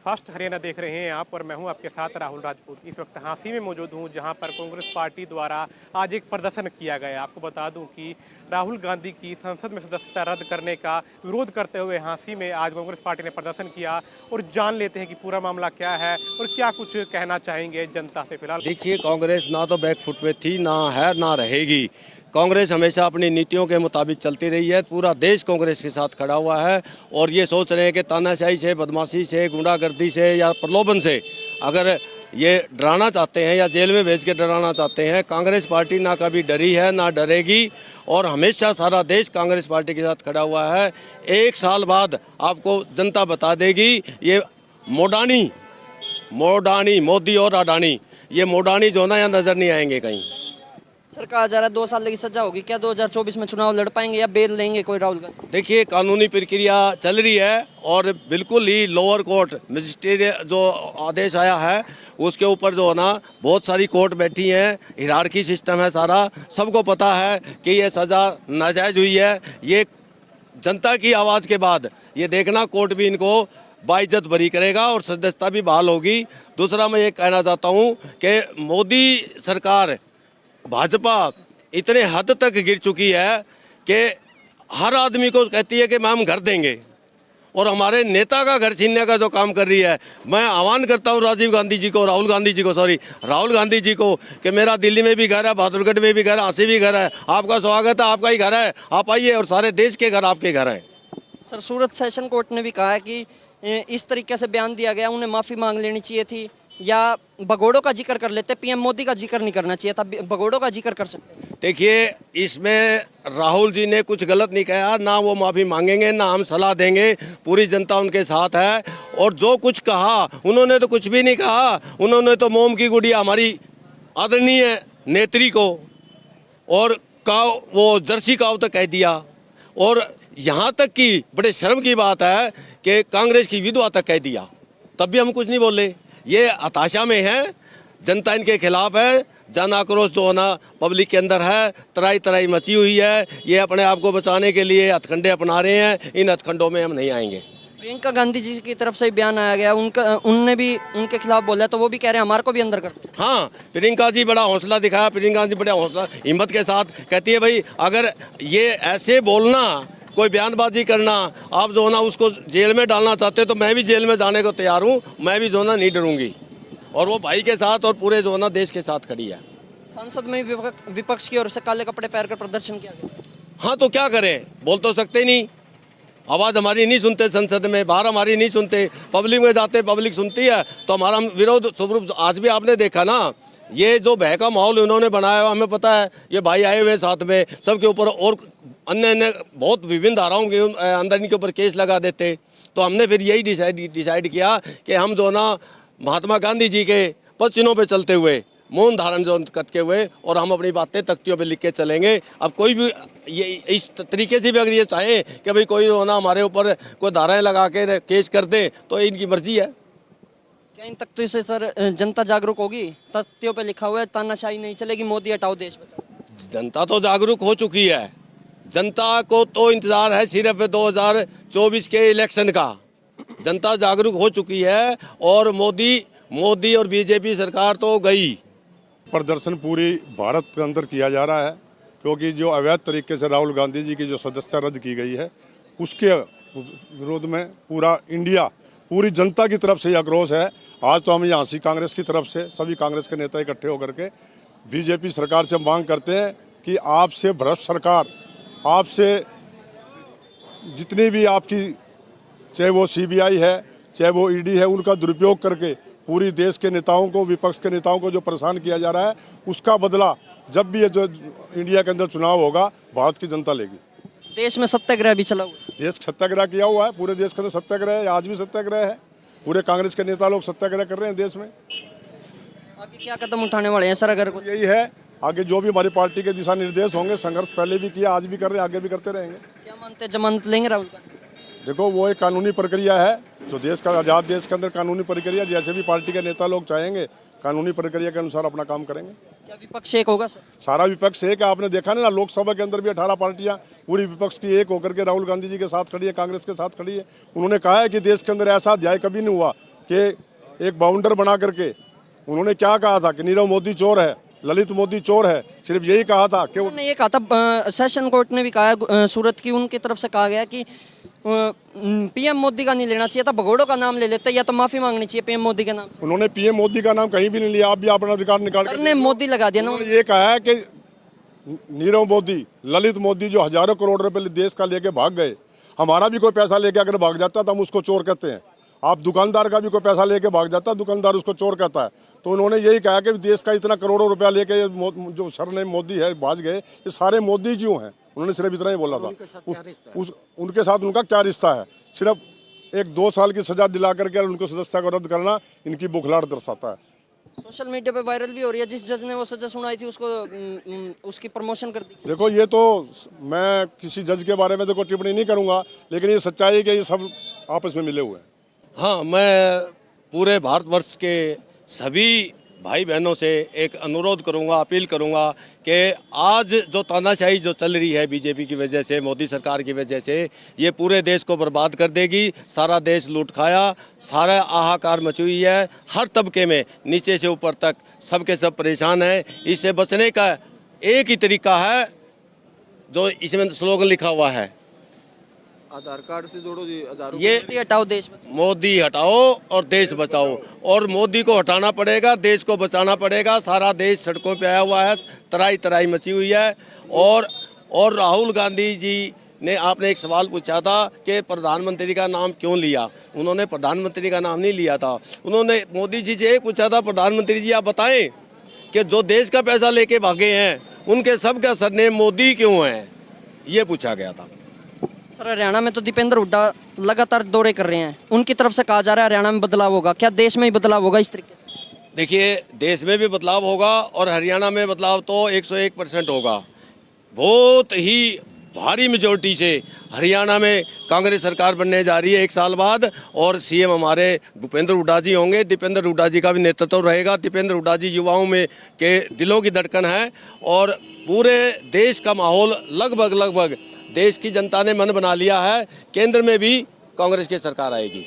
Breakfast Haryana देख रहे हैं आप और मैं हूं आपके साथ राहुल राजपूत। इस वक्त हांसी में मौजूद हूं जहां पर कांग्रेस पार्टी द्वारा आज एक प्रदर्शन किया गया। आपको बता दूं कि राहुल गांधी की संसद में सदस्यता रद्द करने का विरोध करते हुए हांसी में आज कांग्रेस पार्टी ने प्रदर्शन किया और जान लेते हैं कि पूरा मामला क्या है और क्या कुछ कहना चाहेंगे जनता से। फिलहाल देखिए, कांग्रेस ना तो बैकफुट पे थी, ना है, ना रहेगी। कांग्रेस हमेशा अपनी नीतियों के मुताबिक चलती रही है। पूरा देश कांग्रेस के साथ खड़ा हुआ है और ये सोच रहे हैं कि तानाशाही से, बदमाशी से, गुंडागर्दी से या प्रलोभन से अगर ये डराना चाहते हैं या जेल में भेज के डराना चाहते हैं। कांग्रेस पार्टी ना कभी डरी है, ना डरेगी और हमेशा सारा देश कांग्रेस पार्टी के साथ खड़ा हुआ है। 1 साल बाद आपको जनता बता देगी। ये मोडानी मोदी और अडानी, ये मोडानी जो ना यहाँ नजर नहीं आएंगे कहीं। सर, कहा जा रहा है 2 साल की सजा होगी, क्या 2024 में चुनाव लड़ पाएंगे या बेल लेंगे कोई राहुल गांधी? देखिए, कानूनी प्रक्रिया चल रही है और बिल्कुल ही लोअर कोर्ट मजिस्ट्रेट जो आदेश आया है उसके ऊपर जो है ना बहुत सारी कोर्ट बैठी हैं। हिरार्की सिस्टम है सारा, सबको पता है कि ये सज़ा नाजायज़ हुई है। ये जनता की आवाज़ के बाद ये देखना कोर्ट भी इनको बाइज्जत बरी करेगा और सदस्यता भी बहाल होगी। दूसरा मैं ये कहना चाहता हूँ कि मोदी सरकार, भाजपा इतने हद तक गिर चुकी है कि हर आदमी को कहती है कि हम घर देंगे और हमारे नेता का घर छीनने का जो काम कर रही है। मैं आह्वान करता हूँ राहुल गांधी जी को कि मेरा दिल्ली में भी घर है, बहादुरगढ़ में भी घर है, हांसी भी घर है। आपका स्वागत है, आपका ही घर है, आप आइए और सारे देश के घर आपके घर हैं। सर, सूरत सेशन कोर्ट ने भी कहा है कि इस तरीके से बयान दिया गया, उन्हें माफ़ी मांग लेनी चाहिए थी या भगोड़ों का जिक्र कर लेते, पीएम मोदी का जिक्र नहीं करना चाहिए था, भगोड़ों का जिक्र कर सकते। देखिए, इसमें राहुल जी ने कुछ गलत नहीं कहा, ना वो माफ़ी मांगेंगे ना हम सलाह देंगे। पूरी जनता उनके साथ है और जो कुछ कहा उन्होंने तो कुछ भी नहीं कहा। उन्होंने तो मोम की गुड़िया हमारी आदरणीय नेत्री को और काव, वो जर्सी काव तक कह दिया और यहाँ तक कि बड़े शर्म की बात है कि कांग्रेस की विधवा तक कह दिया, तब भी हम कुछ नहीं बोले। ये हताशा में है, जनता इनके खिलाफ है। जन आक्रोश जो होना पब्लिक के अंदर है, तराई तराई मची हुई है। ये अपने आप को बचाने के लिए हथकंडे अपना रहे हैं। इन हथकंडों में हम नहीं आएंगे। प्रियंका गांधी जी की तरफ से बयान आया गया, उनने भी उनके खिलाफ बोला, तो वो भी कह रहे हैं हमारे को भी अंदर कर। हाँ, प्रियंका जी बड़ा हौसला दिखाया। प्रियंका जी बड़ा हौसला हिम्मत के साथ कहती है, भाई अगर ये ऐसे बोलना, कोई बयानबाजी करना, आप जो है ना उसको जेल में डालना चाहते तो मैं भी जेल में जाने को तैयार हूँ। मैं भी जो है ना नहीं डरूंगी और वो भाई के साथ और पूरे जो है ना देश के साथ खड़ी है। संसद में विपक्ष की ओर से काले कपड़े पहनकर प्रदर्शन किया गया। हाँ, तो क्या करें, बोल तो सकते नहीं। आवाज़ हमारी नहीं सुनते, संसद में बाहर हमारी नहीं सुनते, पब्लिक में जाते पब्लिक सुनती है तो हमारा विरोध स्वरूप आज भी आपने देखा ना। ये जो भय का माहौल उन्होंने बनाया हुआ, हमें पता है। ये भाई आए हुए साथ में, सबके ऊपर और अन्य बहुत विभिन्न धाराओं के अंदर इनके ऊपर केस लगा देते। तो हमने फिर यही डिसाइड किया कि हम जो ना महात्मा गांधी जी के पद पे चलते हुए, मौन धारण जो करते हुए, और हम अपनी बातें तख्तियों पे लिख के चलेंगे। अब कोई भी ये इस तरीके से भी अगर ये चाहे कि भाई कोई जो ना हमारे ऊपर कोई धाराएं लगा के केस कर दे तो इनकी मर्जी है। क्या इन तख्तों से सर जनता जागरूक होगी? तख्तियों पे लिखा हुआ है तानाशाही नहीं चलेगी, मोदी हटाओ देश बचाओ। जनता तो जागरूक हो चुकी है। जनता को तो इंतजार है सिर्फ 2024 के इलेक्शन का। जनता जागरूक हो चुकी है और मोदी और बीजेपी सरकार तो गई। प्रदर्शन पूरी भारत के अंदर किया जा रहा है क्योंकि जो अवैध तरीके से राहुल गांधी जी की जो सदस्यता रद्द की गई है उसके विरोध में पूरा इंडिया, पूरी जनता की तरफ से यह आक्रोश है। आज तो हम यहाँ से कांग्रेस की तरफ से सभी कांग्रेस के नेता इकट्ठे होकर के बीजेपी सरकार से मांग करते हैं कि आपसे भ्रष्ट सरकार, आपसे जितनी भी आपकी, चाहे वो सीबीआई है चाहे वो ईडी है, उनका दुरुपयोग करके पूरी देश के नेताओं को, विपक्ष के नेताओं को जो परेशान किया जा रहा है, उसका बदला जब भी ये जो इंडिया के अंदर चुनाव होगा भारत की जनता लेगी। देश में सत्याग्रह भी चला हुआ है। देश सत्याग्रह किया हुआ है, पूरे देश के अंदर सत्याग्रह है, आज भी सत्याग्रह है। पूरे कांग्रेस के नेता लोग सत्याग्रह कर रहे हैं देश में। आगे क्या कदम उठाने वाले हैं सर? अगर यही है, आगे जो भी हमारी पार्टी के दिशा निर्देश होंगे, संघर्ष पहले भी किया, आज भी कर रहे हैं, आगे भी करते रहेंगे। क्या मानते हैं, जमानत लेंगे राहुल गांधी? देखो, वो एक कानूनी प्रक्रिया है जो देश का, आज़ाद देश के अंदर कानूनी प्रक्रिया, जैसे भी पार्टी के नेता लोग चाहेंगे कानूनी प्रक्रिया के अनुसार अपना काम करेंगे। क्या विपक्ष एक होगा सर? सारा विपक्ष एक है। आपने देखा ना, लोकसभा के अंदर भी 18 पार्टियां पूरी विपक्ष की एक होकर के राहुल गांधी जी के साथ खड़ी है, कांग्रेस के साथ खड़ी है। उन्होंने कहा है कि देश के अंदर ऐसा अध्याय कभी नहीं हुआ कि एक बाउंडर बना करके उन्होंने क्या कहा था कि नीरव मोदी चोर है, ललित मोदी चोर है, सिर्फ यही कहा था कि उन्होंने ये कहा था, सेशन कोर्ट ने भी कहा है, सूरत की उनकी तरफ से कहा गया कि पीएम मोदी का नहीं लेना चाहिए था, भगोड़ों का नाम ले लेते या तो माफी मांगनी चाहिए पीएम मोदी के नाम से। उन्होंने पीएम मोदी का नाम कहीं भी नहीं लिया। आप भी अपना रिकॉर्ड निकाल सर कर ने मोदी लगा दिया ना। उन्होंने ये कहा है कि नीरव मोदी, ललित मोदी जो हजारों करोड़ रुपए देश का लेके भाग गए, हमारा भी कोई पैसा लेके अगर भाग जाता तो हम उसको चोर कहते हैं। आप दुकानदार का भी कोई पैसा लेके भाग जाता, दुकानदार उसको चोर कहता है। तो उन्होंने यही कहा कि देश का इतना करोड़ों रुपया लेके जो सरनेम मोदी है भाग गए, ये सारे मोदी क्यों हैं? उन्होंने सिर्फ इतना ही बोला था। उनके साथ उनका क्या रिश्ता है? सिर्फ 1-2 साल की सजा दिला करके उनको सदस्यता को रद्द करना इनकी बुखलाहट दर्शाता है। सोशल मीडिया पे वायरल भी हो रही है, जिस जज ने वो सजा सुनाई थी उसको उसकी प्रमोशन कर दी। देखो, ये तो मैं किसी जज के बारे में देखो टिप्पणी नहीं करूंगा, लेकिन ये सच्चाई है कि ये सब आपस में मिले हुए हैं। हाँ, मैं पूरे भारतवर्ष के सभी भाई बहनों से एक अनुरोध करूंगा, अपील करूंगा कि आज जो तानाशाही जो चल रही है बीजेपी की वजह से, मोदी सरकार की वजह से, ये पूरे देश को बर्बाद कर देगी। सारा देश लूट खाया, सारा हाहाकार मची हुई है, हर तबके में नीचे से ऊपर तक सबके सब परेशान हैं। इससे बचने का एक ही तरीका है जो इसमें स्लोगन लिखा हुआ है, आधार कार्ड से जोड़ो जी, ये मोदी हटाओ देश बचाओ। मोदी हटाओ और देश बचाओ। और मोदी को हटाना पड़ेगा, देश को बचाना पड़ेगा। सारा देश सड़कों पे आया हुआ है, तराई तराई मची हुई है। और राहुल गांधी जी ने, आपने एक सवाल पूछा था कि प्रधानमंत्री का नाम क्यों लिया। उन्होंने प्रधानमंत्री का नाम नहीं लिया था। उन्होंने मोदी जी से एक पूछा था, प्रधानमंत्री जी आप बताएं कि जो देश का पैसा लेके भागे हैं उनके सबका सरनेम मोदी क्यों है, ये पूछा गया था। सर हरियाणा में तो दीपेंद्र हुड्डा लगातार दौरे कर रहे हैं, उनकी तरफ से कहा जा रहा है हरियाणा में बदलाव होगा, क्या देश में ही बदलाव होगा इस तरीके से? देखिए, देश में भी बदलाव होगा और हरियाणा में बदलाव तो 101% होगा। बहुत ही भारी मेजोरिटी से हरियाणा में कांग्रेस सरकार बनने जा रही है 1 साल बाद, और सीएम हमारे भूपेंद्र हुड्डा जी होंगे। दीपेंद्र हुड्डा जी का भी नेतृत्व रहेगा। दीपेंद्र हुड्डा जी युवाओं में के दिलों की धड़कन है और पूरे देश का माहौल लगभग देश की जनता ने मन बना लिया है। केंद्र में भी कांग्रेस की सरकार आएगी।